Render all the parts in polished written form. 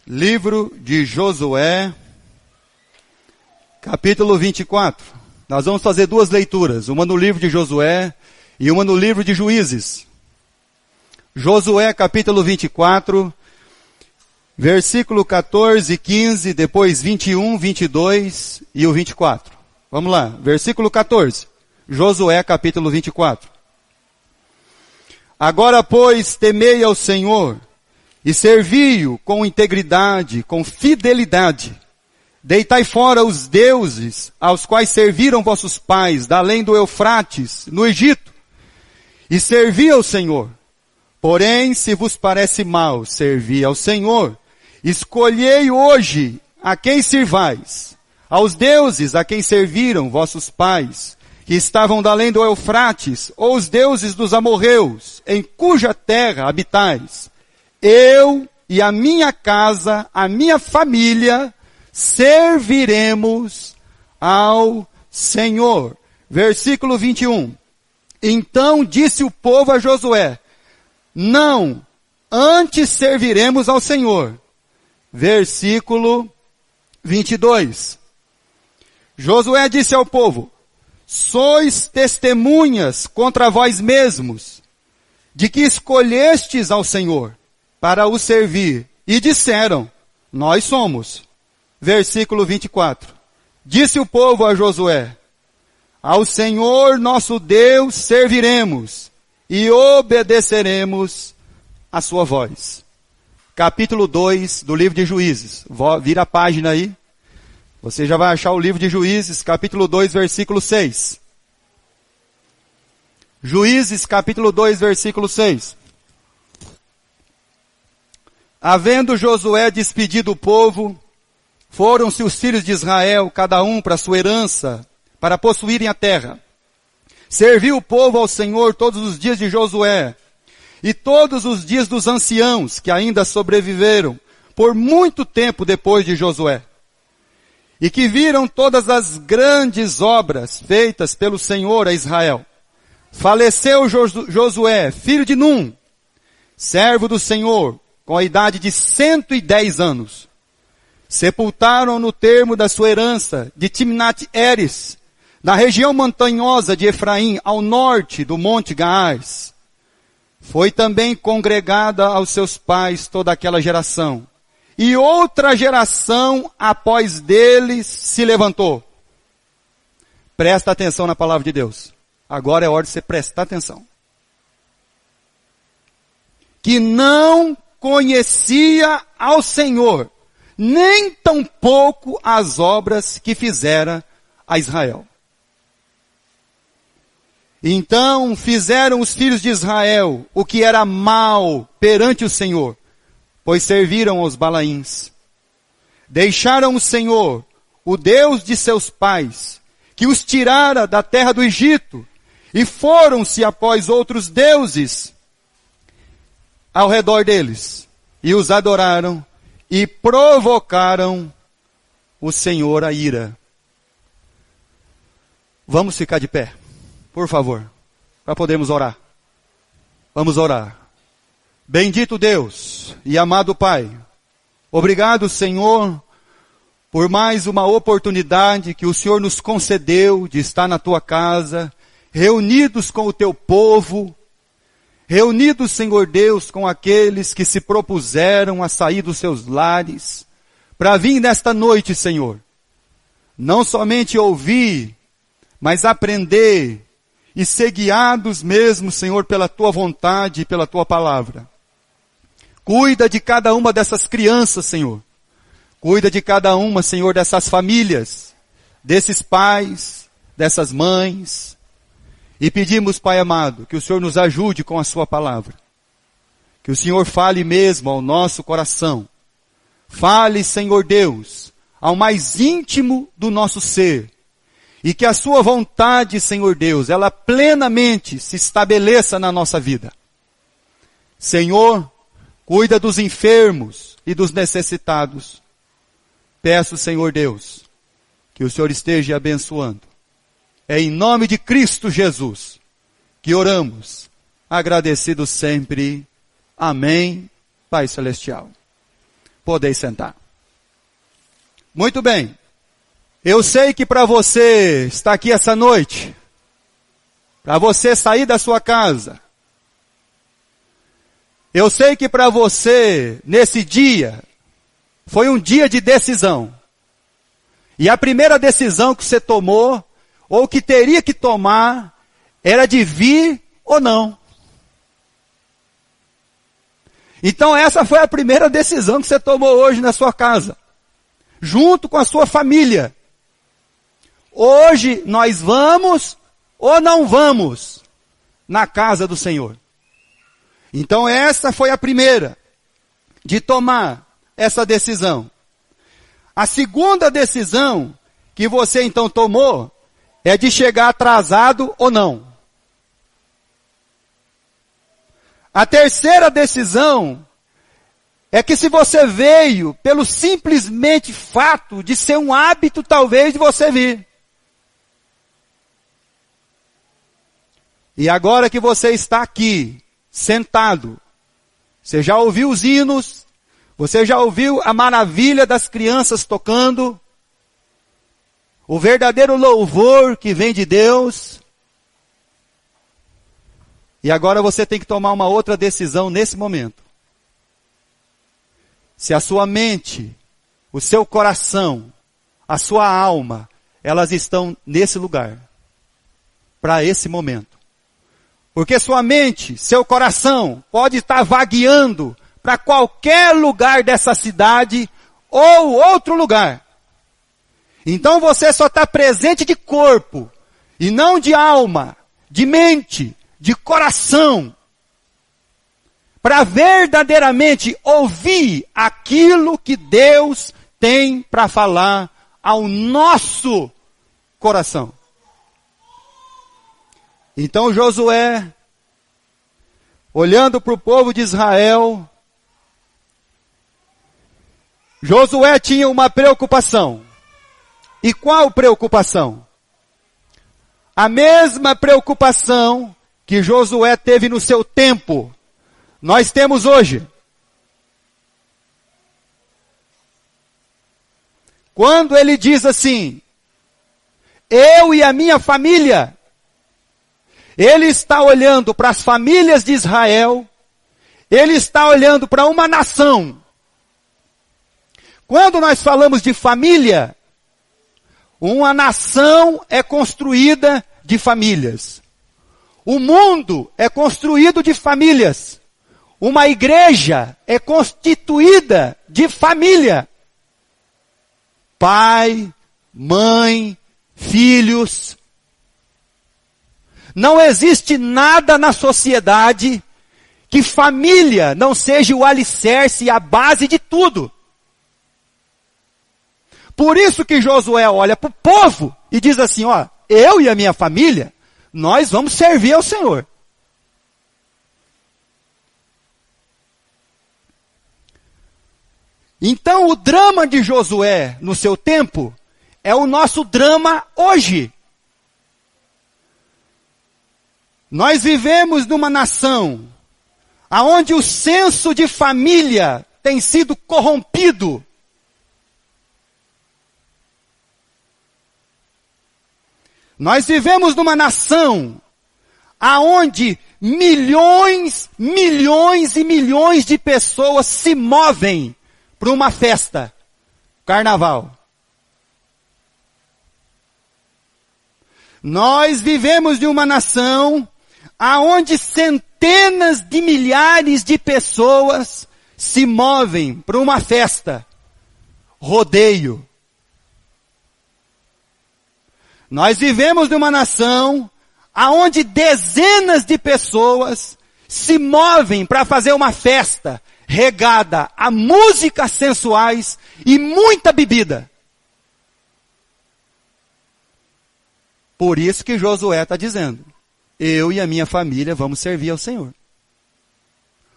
Livro de Josué, capítulo 24. Nós vamos fazer duas leituras, uma no livro de Josué e uma no livro de Juízes. Josué, capítulo 24, versículo 14, 15, depois 21, 22 e o 24. Vamos lá, versículo 14. Josué, capítulo 24. Agora, pois, temei ao Senhor e servi-o com integridade, com fidelidade. Deitai fora os deuses aos quais serviram vossos pais, da além do Eufrates, no Egito, e servi ao Senhor. Porém, se vos parece mal servir ao Senhor, escolhei hoje a quem sirvais, aos deuses a quem serviram vossos pais, que estavam da além do Eufrates, ou os deuses dos amorreus, em cuja terra habitais. Eu e a minha casa, a minha família, serviremos ao Senhor. Versículo 21. Então disse o povo a Josué: não, antes serviremos ao Senhor. Versículo 22. Josué disse ao povo: sois testemunhas contra vós mesmos, de que escolhestes ao Senhor para o servir. E disseram: nós somos. Versículo 24. Disse o povo a Josué: ao Senhor nosso Deus serviremos e obedeceremos a sua voz. Capítulo 2 do livro de Juízes. Vira a página aí. Você já vai achar o livro de Juízes, capítulo 2, versículo 6. Juízes, capítulo 2, versículo 6. Havendo Josué despedido o povo, foram-se os filhos de Israel, cada um para sua herança, para possuírem a terra. Serviu o povo ao Senhor todos os dias de Josué, e todos os dias dos anciãos, que ainda sobreviveram, por muito tempo depois de Josué, e que viram todas as grandes obras feitas pelo Senhor a Israel. Faleceu Josué, filho de Num, servo do Senhor, com a idade de 110 anos. Sepultaram no termo da sua herança, de Timnat-Heres, na região montanhosa de Efraim, ao norte do Monte Gaás. Foi também congregada aos seus pais toda aquela geração. E outra geração após deles se levantou. Presta atenção na palavra de Deus. Agora é hora de você prestar atenção. Que não conhecia ao Senhor, nem tampouco as obras que fizera a Israel. Então fizeram os filhos de Israel o que era mal perante o Senhor, pois serviram aos Balaíns. Deixaram o Senhor, o Deus de seus pais, que os tirara da terra do Egito, e foram-se após outros deuses ao redor deles, e os adoraram, e provocaram o Senhor a ira. Vamos ficar de pé, por favor, para podermos orar. Vamos orar. Bendito Deus e amado Pai, obrigado, Senhor, por mais uma oportunidade que o Senhor nos concedeu de estar na Tua casa, reunidos com o Teu povo, reunidos, Senhor Deus, com aqueles que se propuseram a sair dos seus lares, para vir nesta noite, Senhor, não somente ouvir, mas aprender e ser guiados mesmo, Senhor, pela Tua vontade e pela Tua palavra. Cuida de cada uma dessas crianças, Senhor. Cuida de cada uma, Senhor, dessas famílias, desses pais, dessas mães. E pedimos, Pai amado, que o Senhor nos ajude com a Sua palavra. Que o Senhor fale mesmo ao nosso coração. Fale, Senhor Deus, ao mais íntimo do nosso ser. E que a Sua vontade, Senhor Deus, ela plenamente se estabeleça na nossa vida. Senhor, cuida dos enfermos e dos necessitados. Peço, Senhor Deus, que o Senhor esteja abençoando. É em nome de Cristo Jesus que oramos, agradecidos sempre. Amém, Pai Celestial. podeis sentar. Muito bem. Eu sei que para você estar aqui essa noite, para você sair da sua casa, eu sei que para você, nesse dia, foi um dia de decisão. E a primeira decisão que você tomou, ou que teria que tomar, era de vir ou não. Então essa foi a primeira decisão que você tomou hoje na sua casa, junto com a sua família. Hoje nós vamos ou não vamos na casa do Senhor. Então essa foi a primeira, de tomar essa decisão. A segunda decisão que você então tomou é de chegar atrasado ou não. A terceira decisão é que se você veio pelo simplesmente fato de ser um hábito talvez de você vir. E agora que você está aqui, sentado, você já ouviu os hinos, você já ouviu a maravilha das crianças tocando, o verdadeiro louvor que vem de Deus. E agora você tem que tomar uma outra decisão nesse momento. Se a sua mente, o seu coração, a sua alma, elas estão nesse lugar, para esse momento. Porque sua mente, seu coração, pode estar vagueando para qualquer lugar dessa cidade ou outro lugar. Então você só está presente de corpo, e não de alma, de mente, de coração, para verdadeiramente ouvir aquilo que Deus tem para falar ao nosso coração. Então Josué, olhando para o povo de Israel, Josué tinha uma preocupação. E qual preocupação? A mesma preocupação que Josué teve no seu tempo, nós temos hoje. Quando ele diz assim, eu e a minha família, ele está olhando para as famílias de Israel, ele está olhando para uma nação. Quando nós falamos de família, uma nação é construída de famílias. O mundo é construído de famílias. Uma igreja é constituída de família. Pai, mãe, filhos. Não existe nada na sociedade que família não seja o alicerce e a base de tudo. Por isso que Josué olha para o povo e diz assim, ó, eu e a minha família, nós vamos servir ao Senhor. Então o drama de Josué no seu tempo é o nosso drama hoje. Nós vivemos numa nação aonde o senso de família tem sido corrompido. Nós vivemos numa nação aonde milhões e milhões de pessoas se movem para uma festa, carnaval. Nós vivemos de uma nação aonde centenas de milhares de pessoas se movem para uma festa, rodeio. Nós vivemos numa nação aonde dezenas de pessoas se movem para fazer uma festa regada a músicas sensuais e muita bebida. Por isso que Josué está dizendo, eu e a minha família vamos servir ao Senhor.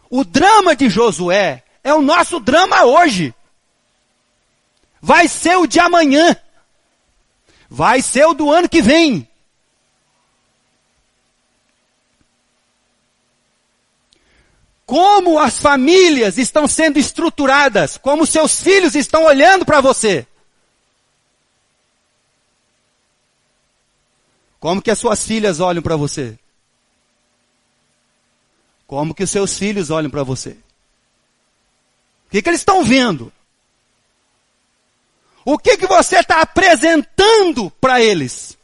O drama de Josué é o nosso drama hoje. Vai ser o de amanhã. Vai ser o do ano que vem. como as famílias estão sendo estruturadas, como seus filhos estão olhando para você. Como que as suas filhas olham para você? Como que os seus filhos olham para você? O que eles estão vendo? O que você está apresentando para eles?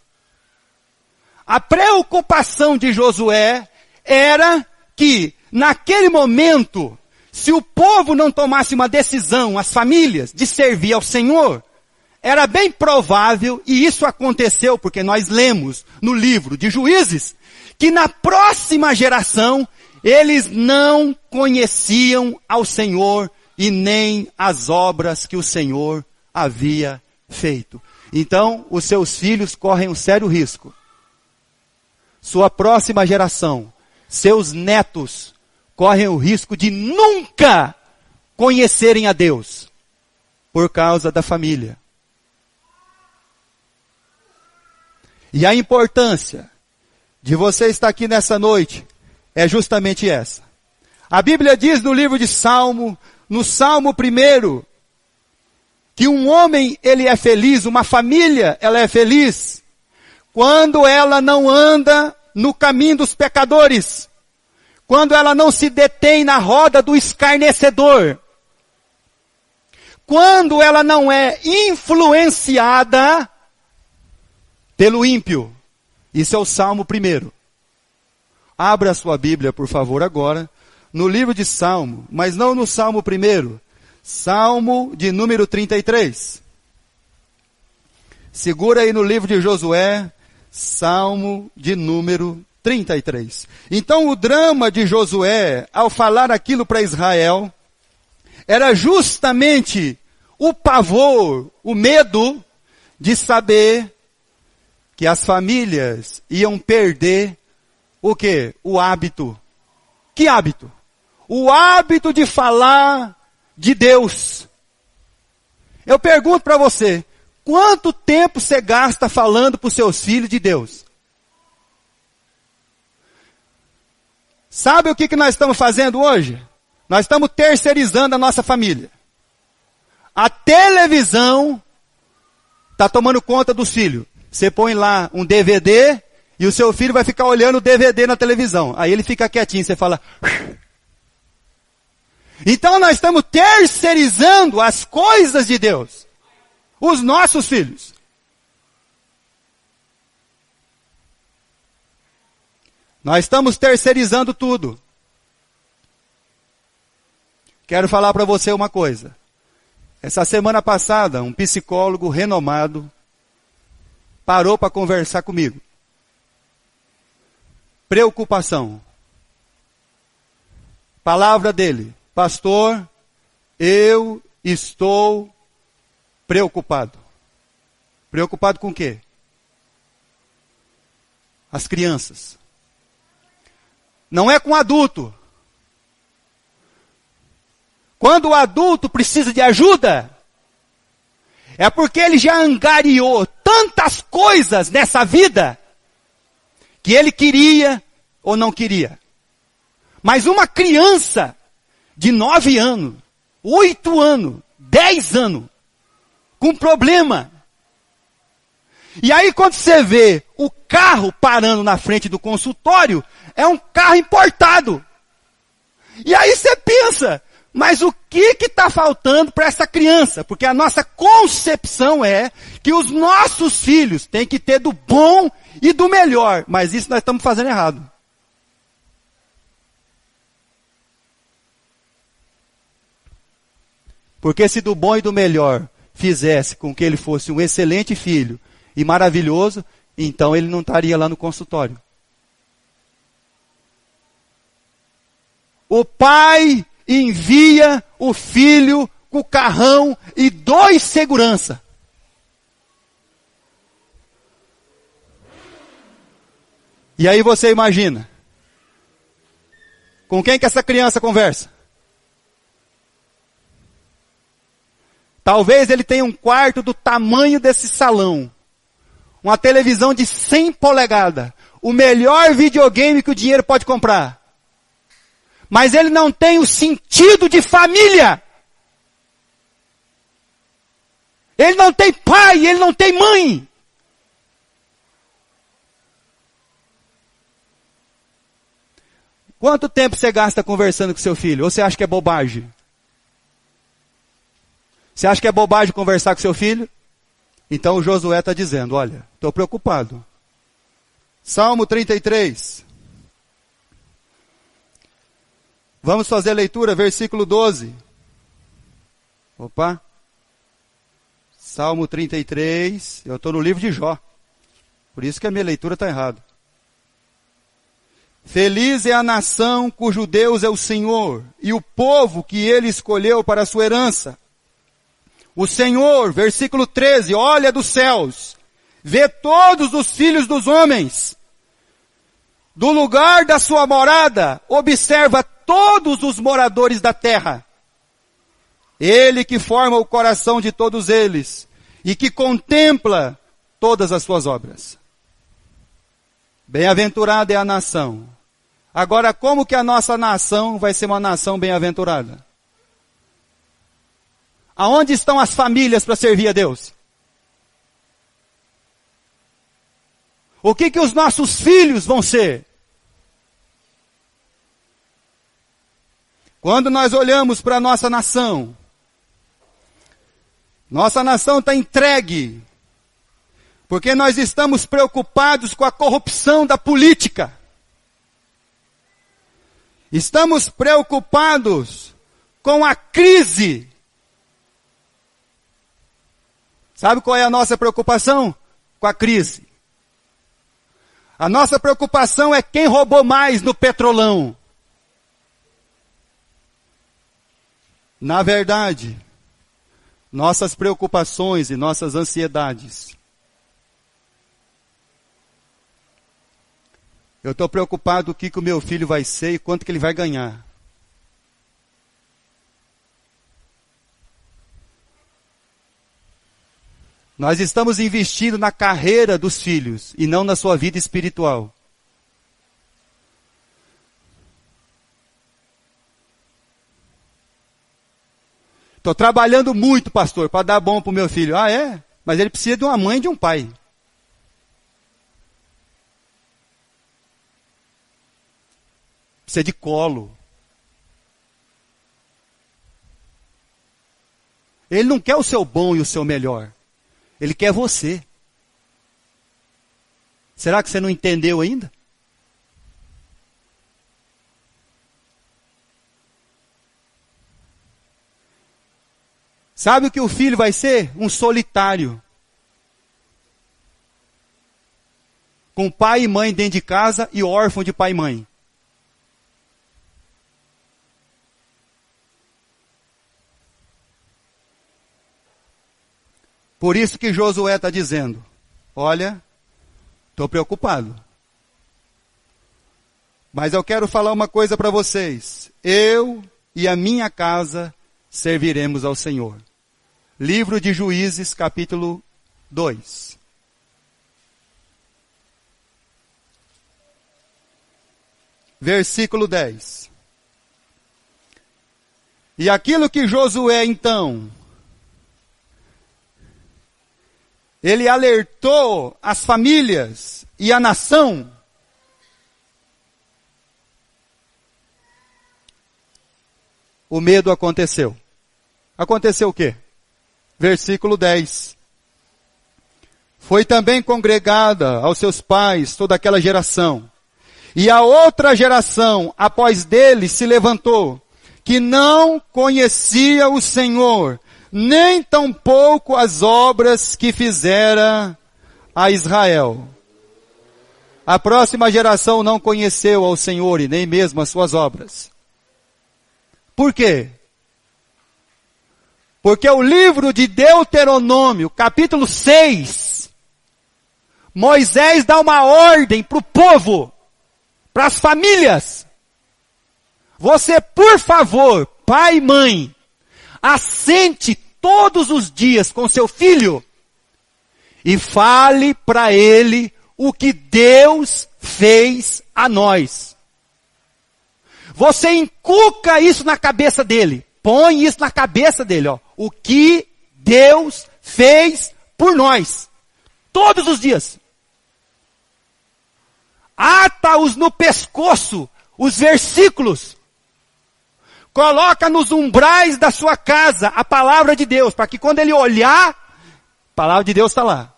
A preocupação de Josué era que, naquele momento, se o povo não tomasse uma decisão, as famílias, de servir ao Senhor, era bem provável, e isso aconteceu porque nós lemos no livro de Juízes, que na próxima geração, eles não conheciam ao Senhor e nem as obras que o Senhor havia feito. Então, os seus filhos correm um sério risco. Sua próxima geração, seus netos, correm o risco de nunca conhecerem a Deus, por causa da família. E a importância de você estar aqui nessa noite é justamente essa. A Bíblia diz no livro de Salmo, no Salmo 1, que um homem, ele é feliz, uma família, ela é feliz, quando ela não anda no caminho dos pecadores, quando ela não se detém na roda do escarnecedor, quando ela não é influenciada pelo ímpio. Isso é o Salmo 1. Abra a sua Bíblia, por favor, agora, no livro de Salmo, mas não no Salmo 1, Salmo de número 33. Segura aí no livro de Josué, Salmo de número 33. Então o drama de Josué, ao falar aquilo para Israel, era justamente o pavor, o medo de saber que as famílias iam perder o quê? O hábito. Que hábito? O hábito de falar de Deus. Eu pergunto para você, quanto tempo você gasta falando para os seus filhos de Deus? Sabe o que nós estamos fazendo hoje? Nós estamos terceirizando a nossa família. A televisão está tomando conta dos filhos. Você põe lá um DVD e o seu filho vai ficar olhando o DVD na televisão. Aí ele fica quietinho, você fala... Então nós estamos terceirizando as coisas de Deus. Os nossos filhos. Nós estamos terceirizando tudo. Quero falar para você uma coisa. Essa semana passada, um psicólogo renomado parou para conversar comigo. Preocupação. Palavra dele. Pastor, eu estou preocupado. Preocupado com o quê? As crianças. Não é com adulto. Quando o adulto precisa de ajuda, é porque ele já angariou tantas coisas nessa vida que ele queria ou não queria. Mas uma criança de 9 anos, 8 anos, 10 anos, com problema. E aí quando você vê o carro parando na frente do consultório, é um carro importado. E aí você pensa, mas o que está faltando para essa criança? Porque a nossa concepção é que os nossos filhos têm que ter do bom e do melhor. Mas isso nós estamos fazendo errado. Porque se do bom e do melhor fizesse com que ele fosse um excelente filho e maravilhoso, então ele não estaria lá no consultório. O pai envia o filho com o carrão e 2 segurança. E aí você imagina, com quem que essa criança conversa? Talvez ele tenha um quarto do tamanho desse salão. Uma televisão de 100 polegadas. O melhor videogame que o dinheiro pode comprar. mas ele não tem o sentido de família. Ele não tem pai, ele não tem mãe. Quanto tempo você gasta conversando com seu filho? Ou você acha que é bobagem? Você acha que é bobagem conversar com seu filho? Então o Josué está dizendo, olha, estou preocupado. Salmo 33. Vamos fazer a leitura, versículo 12. Opa. Salmo 33, eu estou no livro de Jó. Por isso que a minha leitura está errada. Feliz é a nação cujo Deus é o Senhor, e o povo que ele escolheu para a sua herança. O Senhor, versículo 13, olha dos céus, vê todos os filhos dos homens. Do lugar da sua morada, observa todos os moradores da terra. Ele que forma o coração de todos eles e que contempla todas as suas obras. Bem-aventurada é a nação. Agora, como que a nossa nação vai ser uma nação bem-aventurada? Aonde estão as famílias para servir a Deus? O que os nossos filhos vão ser? Quando nós olhamos para a nossa nação está entregue, porque nós estamos preocupados com a corrupção da política. Estamos preocupados com a crise. Sabe qual é a nossa preocupação? Com a crise. A nossa preocupação é quem roubou mais no petrolão. Na verdade, nossas preocupações e nossas ansiedades. Eu estou preocupado o que o meu filho vai ser e quanto que ele vai ganhar. Nós estamos investindo na carreira dos filhos e não na sua vida espiritual. Estou trabalhando muito, pastor, para dar bom para o meu filho. Ah, é? Mas ele precisa de uma mãe e de um pai. Precisa de colo. Ele não quer o seu bom e o seu melhor. Ele quer você. Será que você não entendeu ainda? Sabe o que o filho vai ser? Um solitário. Com pai e mãe dentro de casa e órfão de pai e mãe. Por isso que Josué está dizendo, olha, estou preocupado. Mas eu quero falar uma coisa para vocês. Eu e a minha casa serviremos ao Senhor. Livro de Juízes, capítulo 2. Versículo 10. E aquilo que Josué, então, ele alertou as famílias e a nação, o medo aconteceu. Aconteceu o quê? Versículo 10. Foi também congregada aos seus pais toda aquela geração. E a outra geração, após dele, se levantou, que não conhecia o Senhor, nem tampouco as obras que fizera a Israel. A próxima geração não conheceu ao Senhor e nem mesmo as suas obras. Por quê? Porque o livro de Deuteronômio, capítulo 6, Moisés dá uma ordem para o povo, para as famílias. Você, por favor, pai e mãe, assente todos os dias com seu filho e fale para ele o que Deus fez a nós. Você inculca isso na cabeça dele. Põe isso na cabeça dele, ó. O que Deus fez por nós. Todos os dias. Ata-os no pescoço, os versículos. Coloca nos umbrais da sua casa a palavra de Deus, para que quando ele olhar, a palavra de Deus está lá.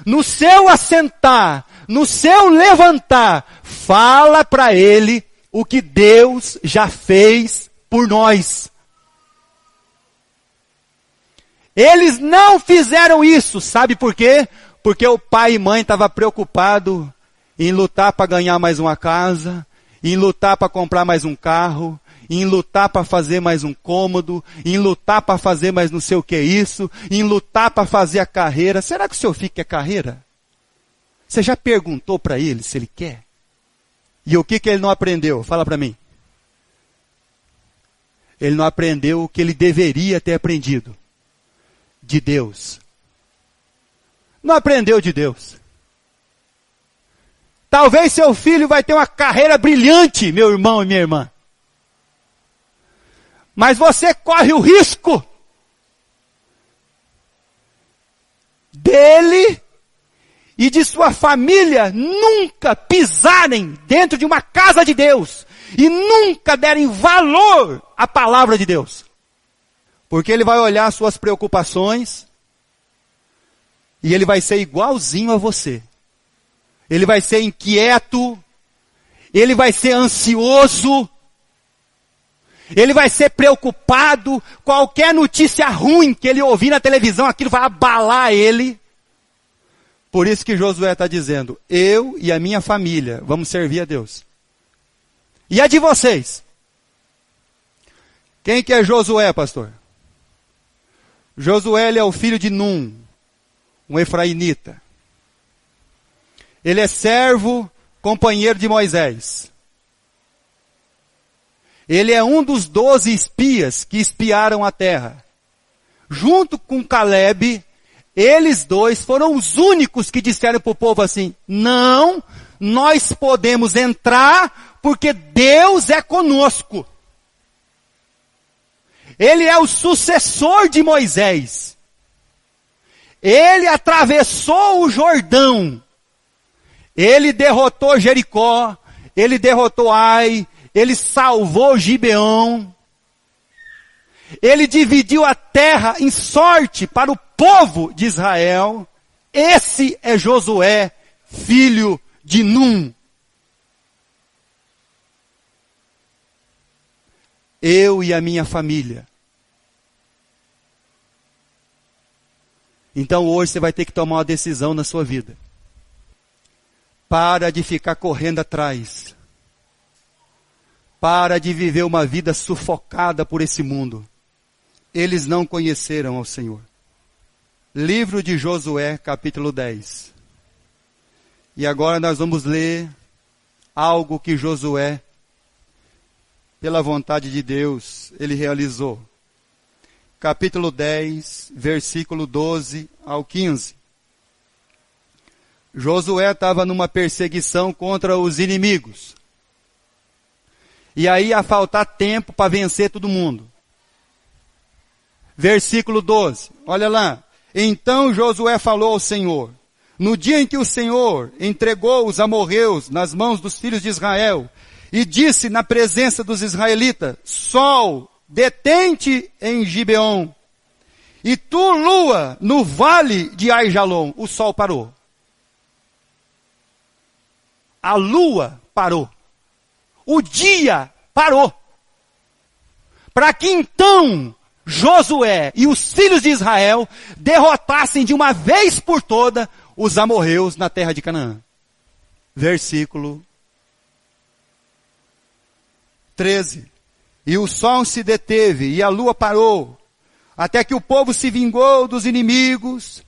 No seu assentar, no seu levantar, fala para ele o que Deus já fez por nós. Eles não fizeram isso, sabe por quê? Porque o pai e mãe estavam preocupados em lutar para ganhar mais uma casa, em lutar para comprar mais um carro, em lutar para fazer mais um cômodo, em lutar para fazer mais não sei o que isso, em lutar para fazer a carreira. Será que o seu filho quer carreira? Você já perguntou para ele se ele quer? E o que ele não aprendeu? Fala para mim. Ele não aprendeu o que ele deveria ter aprendido. De Deus. Não aprendeu de Deus. Talvez seu filho vai ter uma carreira brilhante, meu irmão e minha irmã. Mas você corre o risco dele e de sua família nunca pisarem dentro de uma casa de Deus e nunca derem valor à palavra de Deus. Porque ele vai olhar suas preocupações e ele vai ser igualzinho a você. Ele vai ser inquieto, ele vai ser ansioso, ele vai ser preocupado. Qualquer notícia ruim que ele ouvir na televisão, aquilo vai abalar ele. Por isso que Josué está dizendo, eu e a minha família vamos servir a Deus. E a de vocês? Quem que é Josué, pastor? Josué ele é o filho de Num, um efrainita. Ele é servo, companheiro de Moisés. Ele é um dos 12 espias que espiaram a terra. Junto com Caleb, eles dois foram os únicos que disseram para o povo assim, não, nós podemos entrar porque Deus é conosco. Ele é o sucessor de Moisés. Ele atravessou o Jordão. Ele derrotou Jericó, ele derrotou Ai, ele salvou Gibeão. Ele dividiu a terra em sorte para o povo de Israel. Esse é Josué, filho de Num. Eu e a minha família. Então hoje você vai ter que tomar uma decisão na sua vida. Para de ficar correndo atrás. Para de viver uma vida sufocada por esse mundo. Eles não conheceram ao Senhor. Livro de Josué, capítulo 10. E agora nós vamos ler algo que Josué, pela vontade de Deus, ele realizou. Capítulo 10, versículo 12 ao 15. Josué estava numa perseguição contra os inimigos. E aí ia faltar tempo para vencer todo mundo. Versículo 12, olha lá. Então Josué falou ao Senhor, no dia em que o Senhor entregou os amorreus nas mãos dos filhos de Israel, e disse na presença dos israelitas, Sol, detente em Gibeon, e tu, lua, no vale de Aijalon. O sol parou. A lua parou. O dia parou. Para que então Josué e os filhos de Israel derrotassem de uma vez por toda os amorreus na terra de Canaã. Versículo 13. E o sol se deteve e a lua parou, até que o povo se vingou dos inimigos.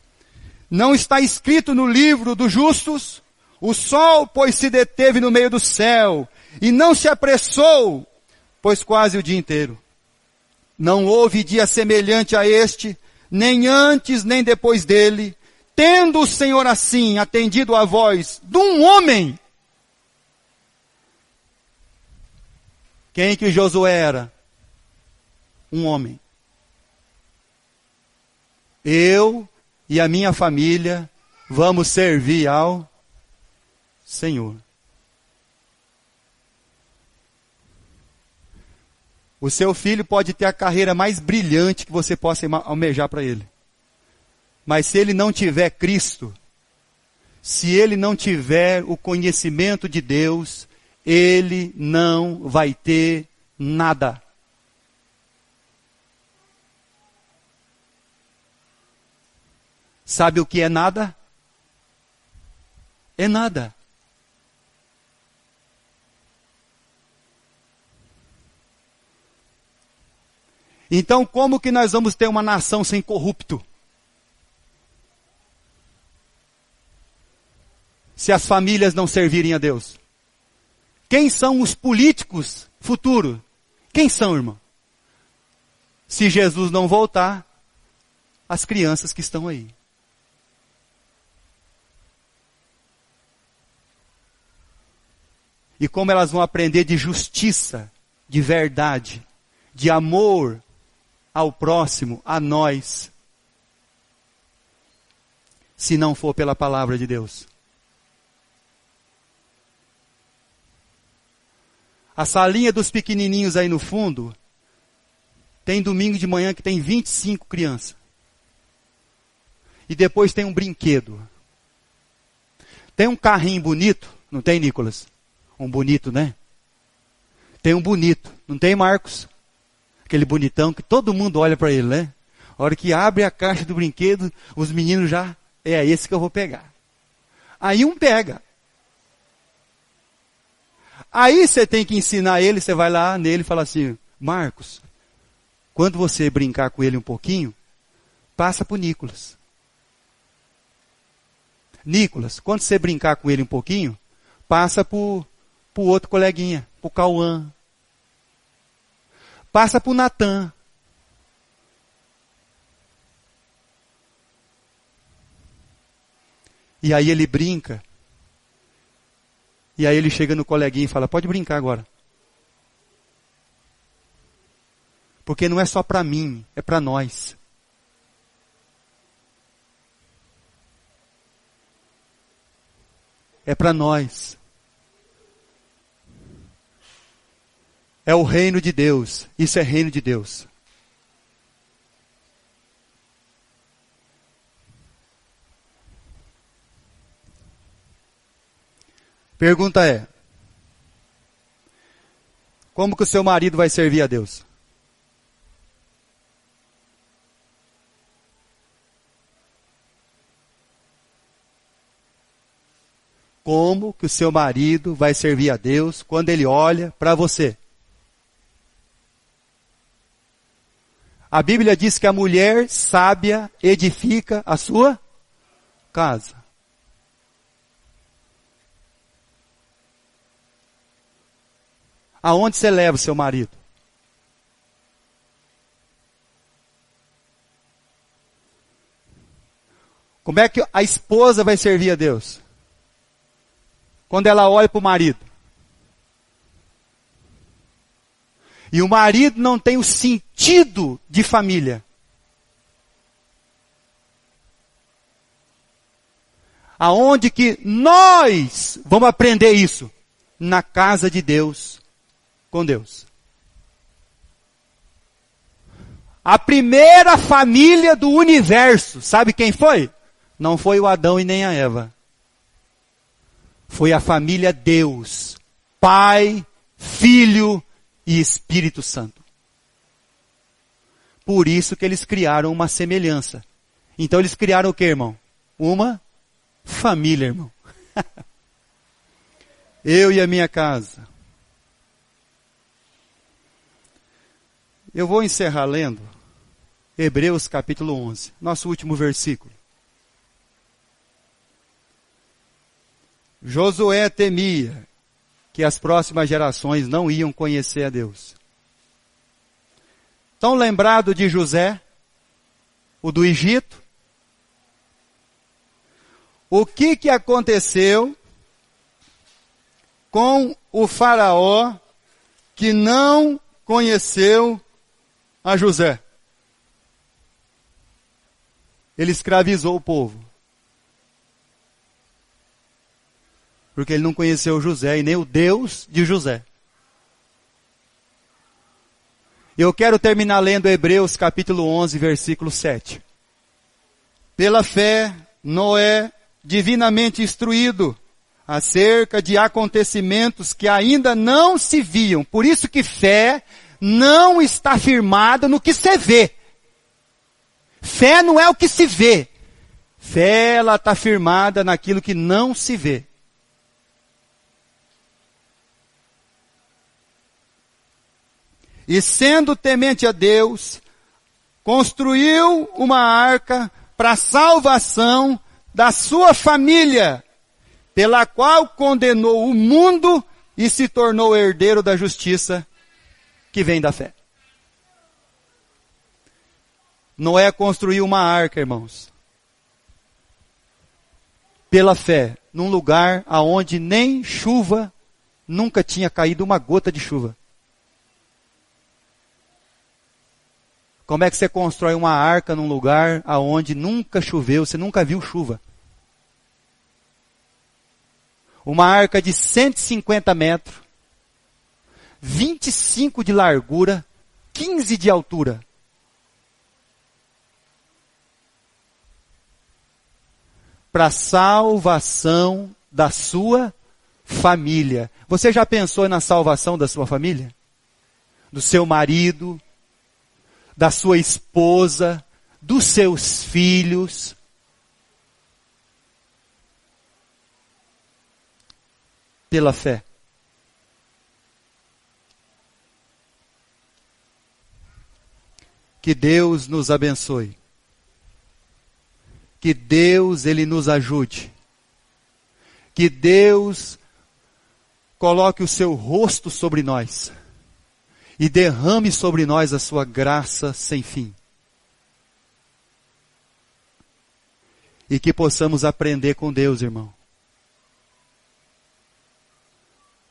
Não está escrito no livro dos justos? O sol, pois, se deteve no meio do céu, e não se apressou, pois quase o dia inteiro. Não houve dia semelhante a este, nem antes nem depois dele, tendo o Senhor assim atendido a voz de um homem, Quem que Josué era? Um homem. Eu e a minha família vamos servir ao Senhor. O seu filho pode ter a carreira mais brilhante que você possa almejar para ele. Mas se ele não tiver Cristo, se ele não tiver o conhecimento de Deus, ele não vai ter nada. Sabe o que é nada? É nada. Então, como que nós vamos ter uma nação sem corrupto? Se as famílias não servirem a Deus. Quem são os políticos futuros? Quem são, irmão? Se Jesus não voltar, as crianças que estão aí. E como elas vão aprender de justiça, de verdade, de amor ao próximo, a nós, se não for pela palavra de Deus? A salinha dos pequenininhos aí no fundo, tem domingo de manhã que tem 25 crianças. E depois tem um brinquedo. Tem um carrinho bonito, não tem, Nicolas? Um bonito, né? Tem um bonito, não tem, Marcos? Aquele bonitão que todo mundo olha para ele, né? A hora que abre a caixa do brinquedo, os meninos já, é esse que eu vou pegar. Aí um pega. Aí você tem que ensinar ele, você vai lá nele e fala assim, Marcos, quando você brincar com ele um pouquinho, passa para o Nicolas. Nicolas, quando você brincar com ele um pouquinho, passa para o outro coleguinha, para o Cauã. Passa para o Natan. E aí ele brinca. E aí ele chega no coleguinha e fala, pode brincar agora. Porque não é só para mim, é para nós. É para nós. É o reino de Deus. Isso é reino de Deus. Pergunta é, como que o seu marido vai servir a Deus? Como que o seu marido vai servir a Deus quando ele olha para você? A Bíblia diz que a mulher sábia edifica a sua casa. Aonde você leva o seu marido? Como é que a esposa vai servir a Deus? Quando ela olha para o marido. E o marido não tem o sentido de família. Aonde que nós vamos aprender isso? Na casa de Deus, com Deus. A primeira família do universo, sabe quem foi? Não foi o Adão e nem a Eva. Foi a família Deus, Pai, Filho e Espírito Santo. Por isso que eles criaram uma semelhança. Então eles criaram o que, irmão? Uma família, irmão. Eu e a minha casa. Eu vou encerrar lendo Hebreus capítulo 11, nosso último versículo. Josué temia que as próximas gerações não iam conhecer a Deus. Estão lembrados de José, o do Egito? O que aconteceu com o faraó que não conheceu a José. Ele escravizou o povo. Porque ele não conheceu José e nem o Deus de José. Eu quero terminar lendo Hebreus capítulo 11, versículo 7. Pela fé, Noé, divinamente instruído acerca de acontecimentos que ainda não se viam. Por isso que fé não está firmada no que se vê. Fé não é o que se vê. Fé, ela está firmada naquilo que não se vê. E sendo temente a Deus, construiu uma arca para a salvação da sua família, pela qual condenou o mundo e se tornou herdeiro da justiça que vem da fé. Noé construiu uma arca, irmãos, pela fé, num lugar aonde nem chuva, nunca tinha caído uma gota de chuva. Como é que você constrói uma arca num lugar aonde nunca choveu, você nunca viu chuva? Uma arca de 150 metros, 25 de largura, 15 de altura. Para salvação da sua família. Você já pensou na salvação da sua família? Do seu marido, da sua esposa, dos seus filhos? Pela fé. Que Deus nos abençoe. Que Deus, Ele nos ajude. Que Deus coloque o seu rosto sobre nós. E derrame sobre nós a sua graça sem fim. E que possamos aprender com Deus, irmão.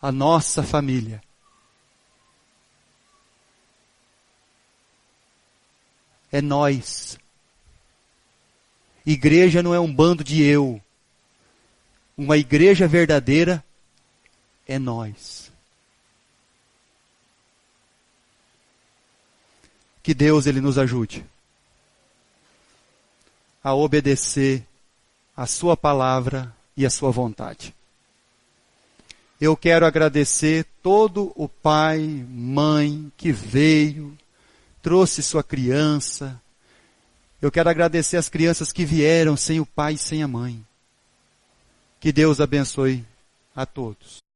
A nossa família é nós. Igreja não é um bando de eu. Uma igreja verdadeira é nós. Que Deus, Ele nos ajude a obedecer a sua palavra e a sua vontade. Eu quero agradecer todo o pai, mãe que veio, trouxe sua criança. Eu quero agradecer as crianças que vieram sem o pai e sem a mãe. Que Deus abençoe a todos.